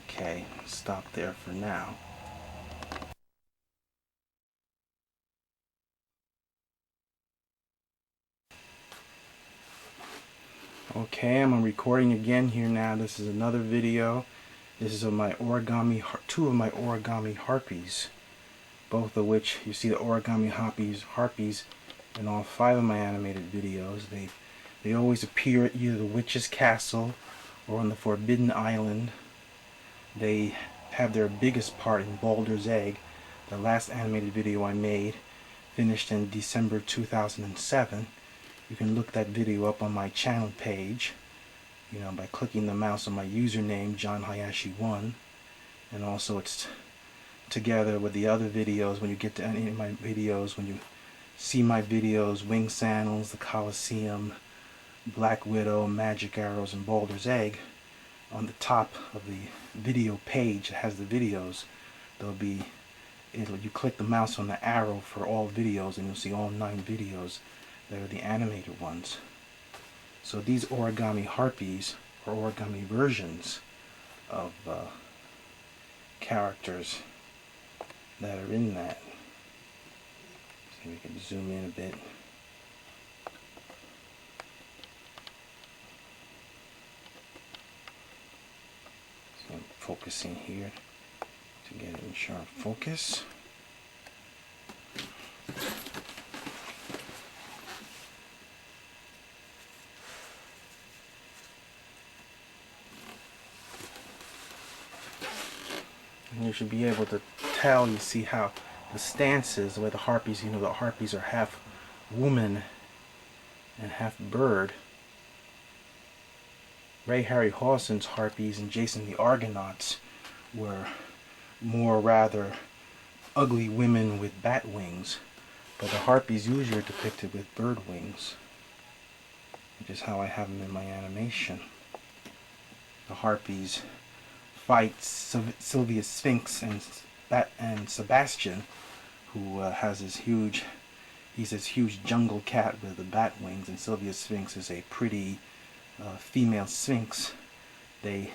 Okay, stop there for now. Okay, I'm recording again here now. This is another video. This is of my two of my origami harpies, both of which you see the origami harpies in all 5 of my animated videos. They always appear at either the witch's castle or on the Forbidden Island. They have their biggest part in Baldur's Egg, the last animated video I made, finished in December 2007. You can look that video up on my channel page, by clicking the mouse on my username, JohnHayashi1. And also it's together with the other videos. When you get to any of my videos, when you see my videos, Wing Sandals, the Colosseum, Black Widow, Magic Arrows, and Baldur's Egg, on the top of the video page that has the videos, you click the mouse on the arrow for all videos and you'll see all 9 videos. They're the animated ones. So these origami harpies are origami versions of characters that are in that. See if we can zoom in a bit. So I'm focusing here to get it in sharp focus. And you should be able to tell, you see how the stances, the way the harpies, the harpies are half woman and half bird. Ray Harryhausen's harpies and Jason the Argonauts were more rather ugly women with bat wings, but the harpies usually are depicted with bird wings, which is how I have them in my animation. The harpies fight Sylvia's Sphinx and Sebastian, who has this huge jungle cat with the bat wings, and Sylvia's Sphinx is a pretty female sphinx. They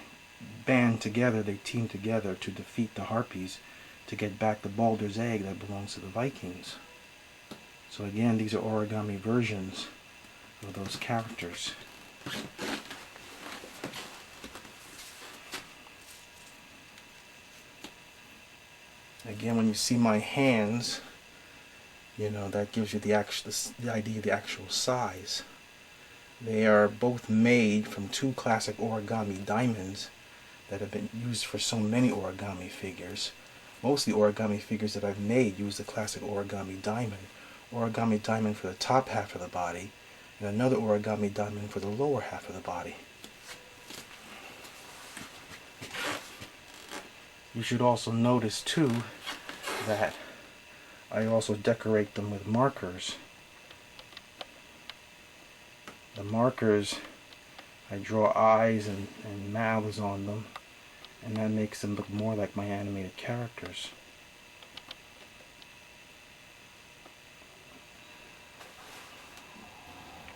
band together, they team together to defeat the harpies to get back the Baldur's Egg that belongs to the Vikings. So again, these are origami versions of those characters. Again, when you see my hands, that gives you the idea of the actual size. They are both made from 2 classic origami diamonds that have been used for so many origami figures. Most of the origami figures that I've made use the classic origami diamond. Origami diamond for the top half of the body, and another origami diamond for the lower half of the body. You should also notice too that I also decorate them with markers. The markers, I draw eyes and mouths on them, and that makes them look more like my animated characters.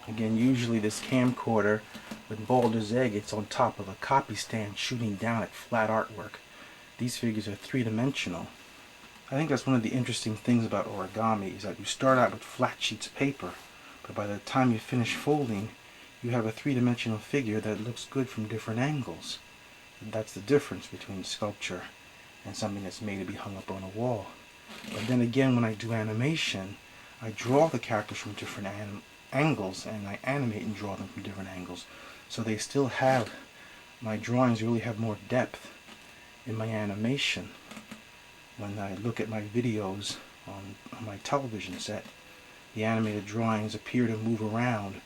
Again, usually this camcorder with Baldur's Egg, it's on top of a copy stand shooting down at flat artwork. These figures are 3-dimensional. I think that's one of the interesting things about origami, is that you start out with flat sheets of paper, but by the time you finish folding, you have a 3-dimensional figure that looks good from different angles. And that's the difference between sculpture and something that's made to be hung up on a wall. But then again, when I do animation, I draw the characters from different angles, and I animate and draw them from different angles. So they still have, my drawings really have more depth in my animation. When I look at my videos on my television set, the animated drawings appear to move around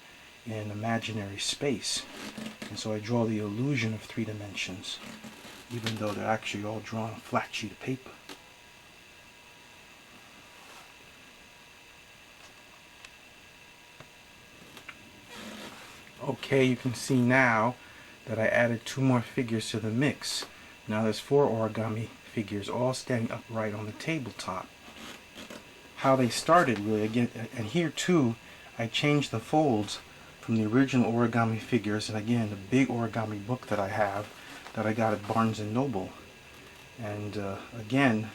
in an imaginary space, and so I draw the illusion of 3 dimensions, even though they're actually all drawn on a flat sheet of paper. Okay, you can see now that I added 2 more figures to the mix. Now there's 4 origami figures all standing upright on the tabletop. How they started really, again, and here too I changed the folds from the original origami figures, and again the big origami book that I have, that I got at Barnes & Noble. And again,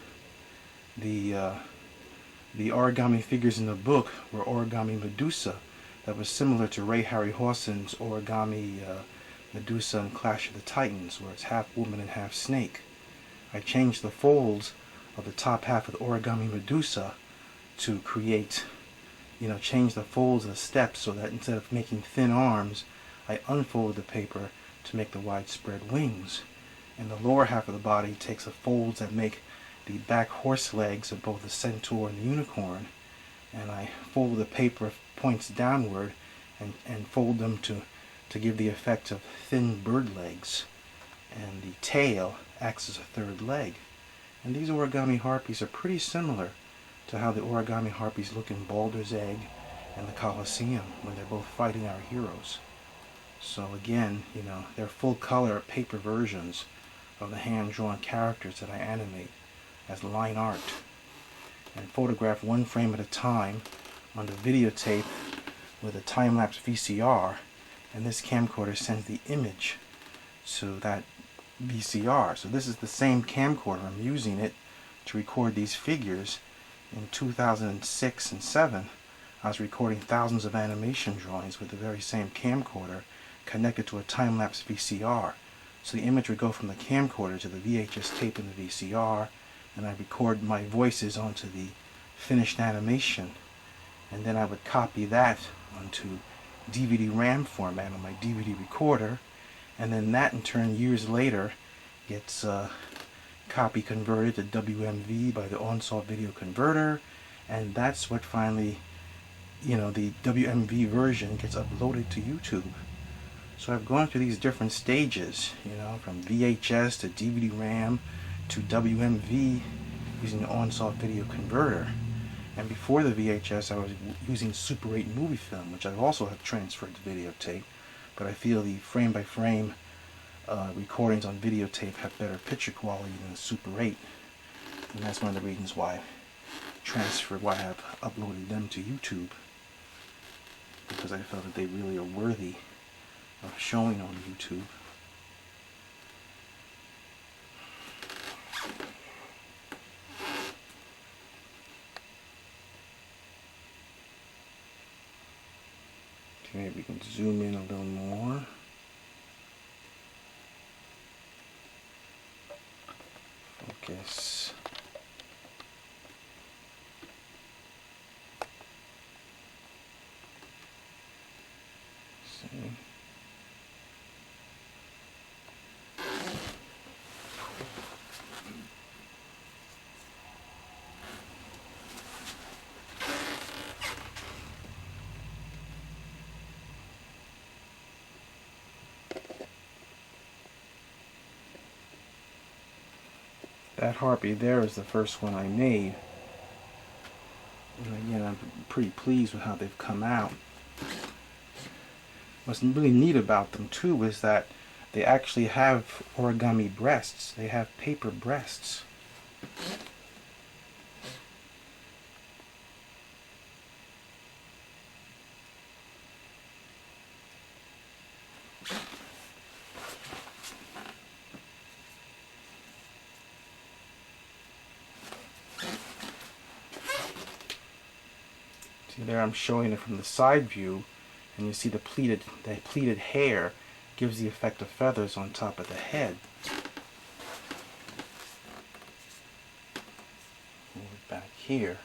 the origami figures in the book were origami medusa that was similar to Ray Harryhausen's origami Medusa in Clash of the Titans, where it's half woman and half snake. I changed the folds of the top half of the origami Medusa to create, change the folds of the steps so that instead of making thin arms, I unfolded the paper to make the widespread wings. And the lower half of the body takes the folds that make the back horse legs of both the centaur and the unicorn, and I fold the paper points downward and fold them to give the effect of thin bird legs. And the tail acts as a third leg. And these origami harpies are pretty similar to how the origami harpies look in Balder's Egg and the Colosseum when they're both fighting our heroes. So again, they're full color paper versions of the hand-drawn characters that I animate as line art and photograph one frame at a time on the videotape with a time-lapse VCR, and this camcorder sends the image to that VCR. So this is the same camcorder. I'm using it to record these figures. In 2006 and 7, I was recording thousands of animation drawings with the very same camcorder connected to a time-lapse VCR. So the image would go from the camcorder to the VHS tape in the VCR, and I record my voices onto the finished animation, and then I would copy that onto DVD RAM format on my DVD recorder, and then that in turn years later gets copy converted to WMV by the on-saw video converter, and that's what finally, the WMV version gets uploaded to YouTube. So I've gone through these different stages, from VHS to DVD RAM to WMV using the on-saw video converter. And before the VHS, I was using Super 8 movie film, which I also have transferred to videotape, but I feel the frame-by-frame recordings on videotape have better picture quality than Super 8, and that's one of the reasons why I have uploaded them to YouTube, because I felt that they really are worthy of showing on YouTube. Okay, we can zoom in a little more. Focus. See. That harpy there is the first one I made. And again, I'm pretty pleased with how they've come out. What's really neat about them too is that they actually have origami breasts. They have paper breasts. See there, I'm showing it from the side view, and you see the pleated hair gives the effect of feathers on top of the head. Move it back here.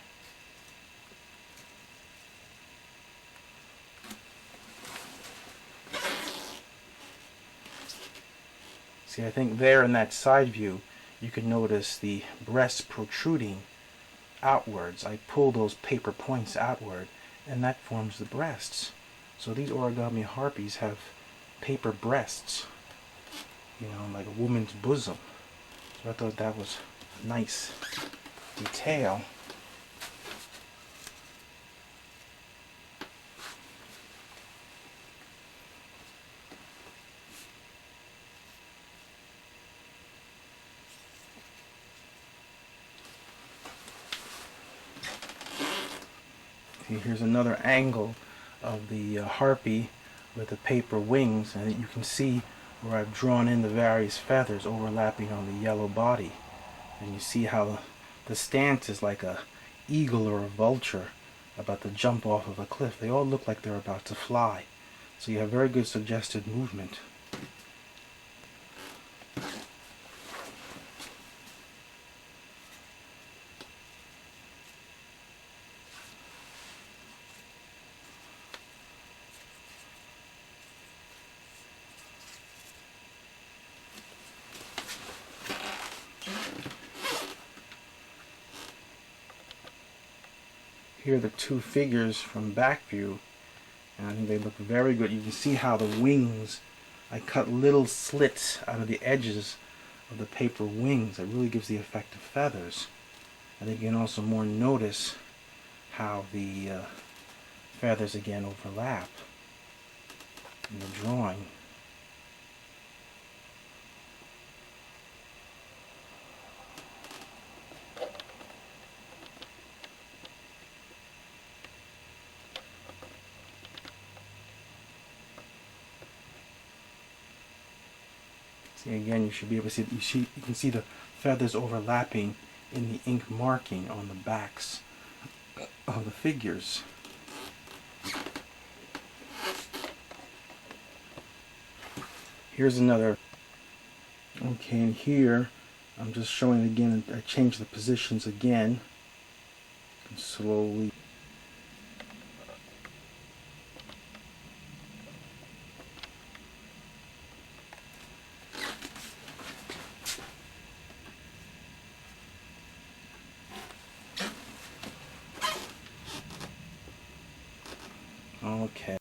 See, I think there in that side view, you can notice the breasts protruding outwards. I pull those paper points outward, and that forms the breasts. So these origami harpies have paper breasts, like a woman's bosom. So I thought that was a nice detail. See, here's another angle of the harpy with the paper wings, and you can see where I've drawn in the various feathers overlapping on the yellow body. And you see how the stance is like a eagle or a vulture about to jump off of a cliff. They all look like they're about to fly. So you have very good suggested movement. Here are the two figures from back view, and I think they look very good. You can see how the wings, I cut little slits out of the edges of the paper wings. It really gives the effect of feathers. I think you can also more notice how the feathers again overlap in the drawing. See, again, you should be able to see, you can see the feathers overlapping in the ink marking on the backs of the figures. Here's another. Okay, and here I'm just showing it again. I changed the positions again. And slowly. Okay.